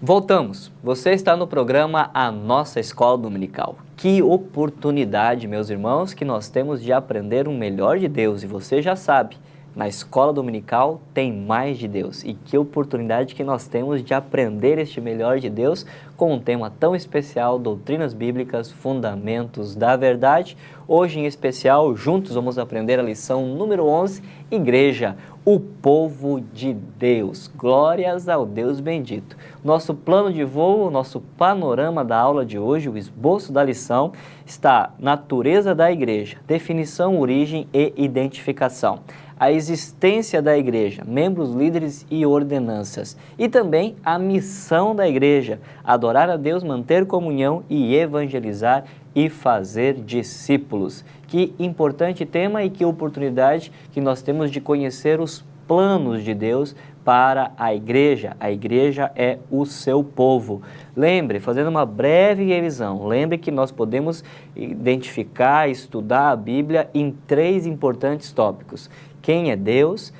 Voltamos. Você está no programa A Nossa Escola Dominical. Que oportunidade, meus irmãos, que nós temos de aprender o melhor de Deus. E você já sabe, na Escola Dominical tem mais de Deus. E que oportunidade que nós temos de aprender este melhor de Deus com um tema tão especial, Doutrinas Bíblicas, Fundamentos da Verdade. Hoje, em especial, juntos vamos aprender a lição número 11, Igreja, o povo de Deus. Glórias ao Deus bendito. Nosso plano de voo, nosso panorama da aula de hoje, o esboço da lição, está natureza da igreja, definição, origem e identificação. A existência da igreja, membros, líderes e ordenanças. E também a missão da igreja, adorar a Deus, manter comunhão e evangelizar e fazer discípulos. Que importante tema e que oportunidade que nós temos de conhecer os planos de Deus para a igreja. A igreja é o seu povo. Lembre, fazendo uma breve revisão, lembre que nós podemos identificar, estudar a Bíblia em 3 importantes tópicos. Quem é Deus,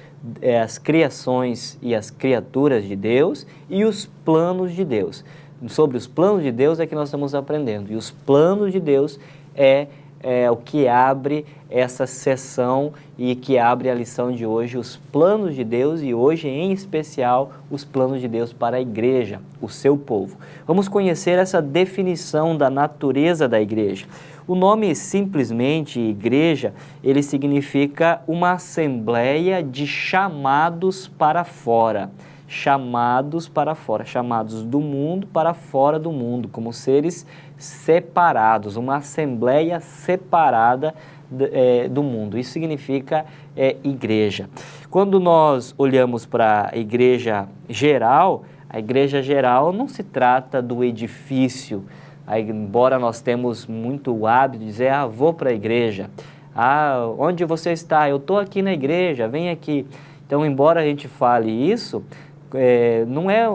as criações e as criaturas de Deus e os planos de Deus. Sobre os planos de Deus é que nós estamos aprendendo. E os planos de Deus é o que abre essa sessão e que abre a lição de hoje, os planos de Deus e hoje, em especial, os planos de Deus para a igreja, o seu povo. Vamos conhecer essa definição da natureza da igreja. O nome simplesmente igreja, ele significa uma assembleia de chamados para fora. Chamados para fora, chamados do mundo para fora do mundo, como seres separados, uma assembleia separada do mundo. Isso significa igreja. Quando nós olhamos para a igreja geral não se trata do edifício, embora nós temos muito o hábito de dizer, vou para a igreja. Onde você está? Eu estou aqui na igreja, vem aqui. Então, embora a gente fale isso, não é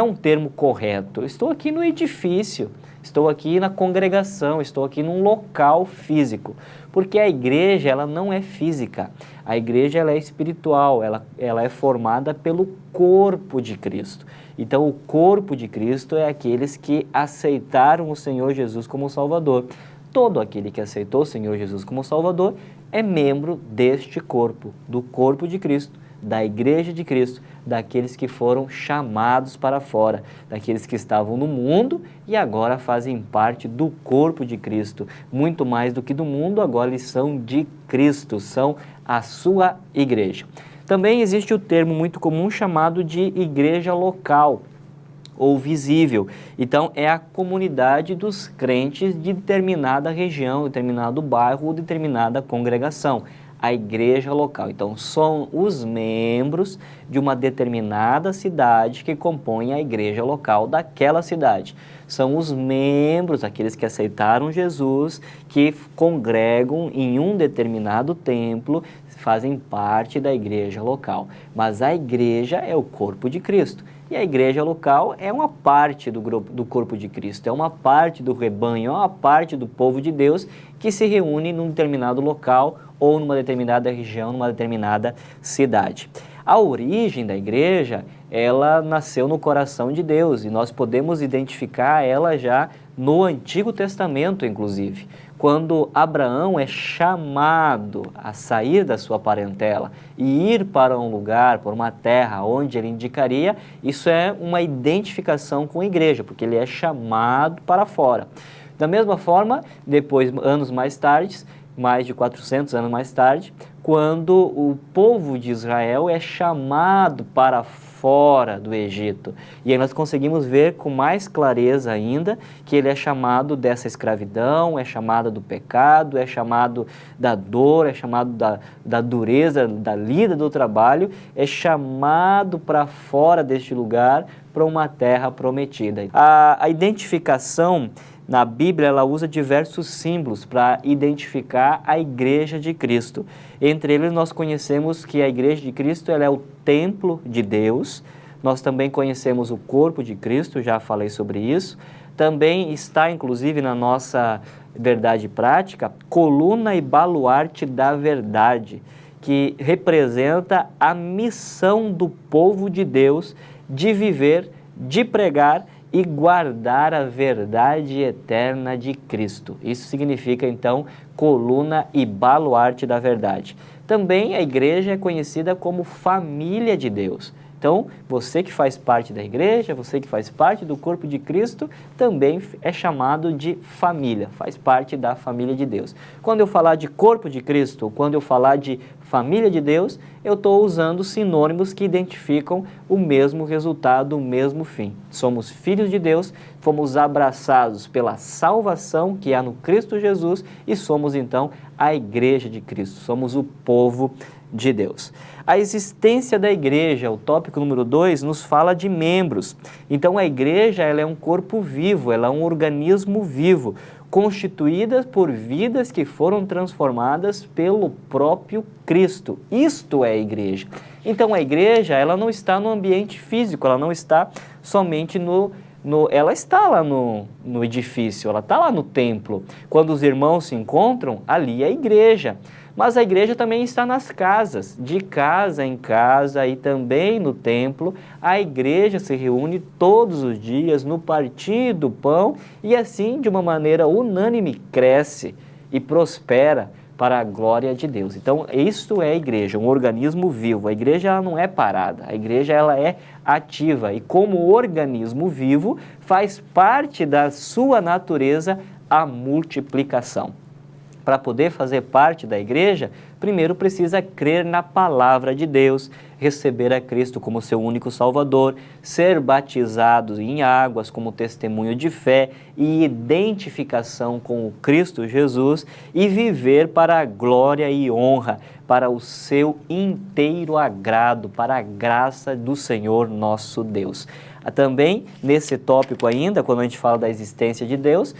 um termo correto. Eu estou aqui no edifício, estou aqui na congregação, estou aqui num local físico. Porque a igreja, ela não é física. A igreja, ela é espiritual, ela é formada pelo corpo de Cristo. Então, o corpo de Cristo é aqueles que aceitaram o Senhor Jesus como Salvador. Todo aquele que aceitou o Senhor Jesus como Salvador é membro deste corpo, do corpo de Cristo, da igreja de Cristo, daqueles que foram chamados para fora, daqueles que estavam no mundo e agora fazem parte do corpo de Cristo. Muito mais do que do mundo, agora eles são de Cristo, são a sua igreja. Também existe o termo muito comum chamado de igreja local ou visível. Então, é a comunidade dos crentes de determinada região, determinado bairro ou determinada congregação. A igreja local. Então, são os membros de uma determinada cidade que compõem a igreja local daquela cidade. São os membros, aqueles que aceitaram Jesus, que congregam em um determinado templo, fazem parte da igreja local. Mas a igreja é o corpo de Cristo. E a igreja local é uma parte do corpo de Cristo, é uma parte do rebanho, é uma parte do povo de Deus que se reúne num determinado local ou numa determinada região, numa determinada cidade. A origem da igreja, ela nasceu no coração de Deus e nós podemos identificar ela já no Antigo Testamento, inclusive. Quando Abraão é chamado a sair da sua parentela e ir para um lugar, para uma terra onde ele indicaria, isso é uma identificação com a igreja, porque ele é chamado para fora. Da mesma forma, depois, anos mais tarde, mais de 400 anos mais tarde, quando o povo de Israel é chamado para fora do Egito. E aí nós conseguimos ver com mais clareza ainda que ele é chamado dessa escravidão, é chamado do pecado, é chamado da dor, é chamado da dureza, da lida do trabalho, é chamado para fora deste lugar, para uma terra prometida. A identificação na Bíblia, ela usa diversos símbolos para identificar a Igreja de Cristo. Entre eles, nós conhecemos que a Igreja de Cristo ela é o templo de Deus. Nós também conhecemos o corpo de Cristo, já falei sobre isso. Também está, inclusive, na nossa verdade prática, coluna e baluarte da verdade, que representa a missão do povo de Deus de viver de pregar e guardar a verdade eterna de Cristo. Isso significa, então, coluna e baluarte da verdade. Também a igreja é conhecida como família de Deus. Então, você que faz parte da igreja, você que faz parte do corpo de Cristo, também é chamado de família, faz parte da família de Deus. Quando eu falar de corpo de Cristo, ou quando eu falar de família de Deus, eu estou usando sinônimos que identificam o mesmo resultado, o mesmo fim. Somos filhos de Deus, fomos abraçados pela salvação que há no Cristo Jesus e somos então a igreja de Cristo, somos o povo de Deus. A existência da igreja, o tópico número 2, nos fala de membros. Então a igreja ela é um corpo vivo, ela é um organismo vivo, constituída por vidas que foram transformadas pelo próprio Cristo. Isto é a igreja. Então a igreja ela não está no ambiente físico, ela não está somente ela está lá no edifício, ela está lá no templo. Quando os irmãos se encontram, ali é a igreja. Mas a igreja também está nas casas, de casa em casa e também no templo. A igreja se reúne todos os dias no partir do pão e assim, de uma maneira unânime, cresce e prospera para a glória de Deus. Então, isto é a igreja, um organismo vivo. A igreja ela não é parada, a igreja ela é ativa e como organismo vivo faz parte da sua natureza a multiplicação. Para poder fazer parte da igreja, primeiro precisa crer na palavra de Deus, receber a Cristo como seu único Salvador, ser batizado em águas como testemunho de fé e identificação com o Cristo Jesus e viver para a glória e honra, para o seu inteiro agrado, para a graça do Senhor nosso Deus. Também, nesse tópico ainda, quando a gente fala da existência de Deus,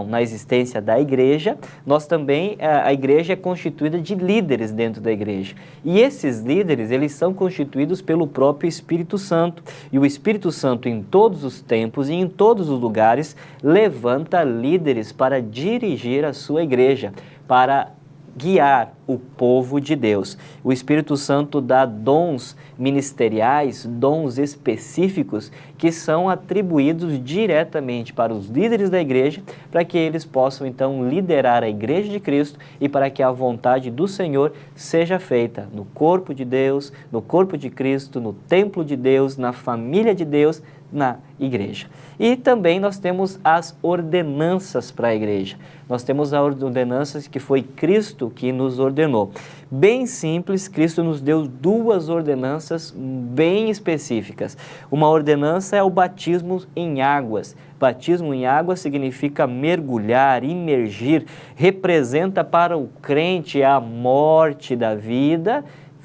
na existência da igreja, nós também, a igreja é constituída de líderes dentro da igreja. E esses líderes, eles são constituídos pelo próprio Espírito Santo. E o Espírito Santo, em todos os tempos e em todos os lugares, levanta líderes para dirigir a sua igreja, para guiar o povo de Deus. O Espírito Santo dá dons ministeriais, dons específicos que são atribuídos diretamente para os líderes da igreja, para que eles possam então liderar a igreja de Cristo e para que a vontade do Senhor seja feita no corpo de Deus, no corpo de Cristo, no templo de Deus, na família de Deus, na igreja. E também nós temos as ordenanças para a igreja. Nós temos as ordenanças que foi Cristo que nos ordenou. Bem simples, Cristo nos deu duas ordenanças bem específicas. Uma ordenança é o batismo em águas. Batismo em água significa mergulhar, imergir, representa para o crente a morte da vida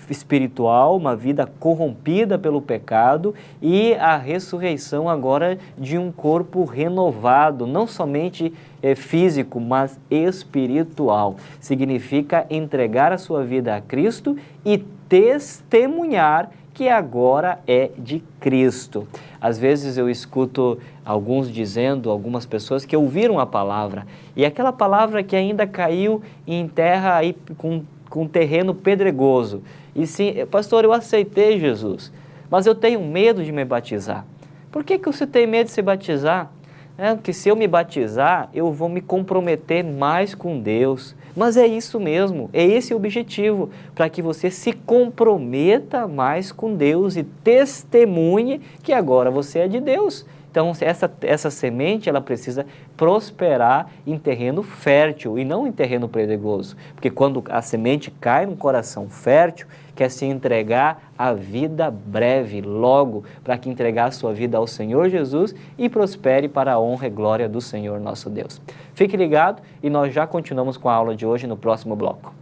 espiritual, uma vida corrompida pelo pecado e a ressurreição agora de um corpo renovado, não somente físico, mas espiritual. Significa entregar a sua vida a Cristo e testemunhar que agora é de Cristo. Às vezes eu escuto algumas pessoas que ouviram a palavra e aquela palavra que ainda caiu em terra aí com terreno pedregoso. E sim, pastor, eu aceitei Jesus, mas eu tenho medo de me batizar. Por que você tem medo de se batizar? Porque se eu me batizar, eu vou me comprometer mais com Deus. Mas é isso mesmo, é esse o objetivo, para que você se comprometa mais com Deus e testemunhe que agora você é de Deus. Então, essa semente, ela precisa prosperar em terreno fértil e não em terreno pedregoso. Porque quando a semente cai num coração fértil, quer se entregar a vida breve, logo, para que entregar a sua vida ao Senhor Jesus e prospere para a honra e glória do Senhor nosso Deus. Fique ligado e nós já continuamos com a aula de hoje no próximo bloco.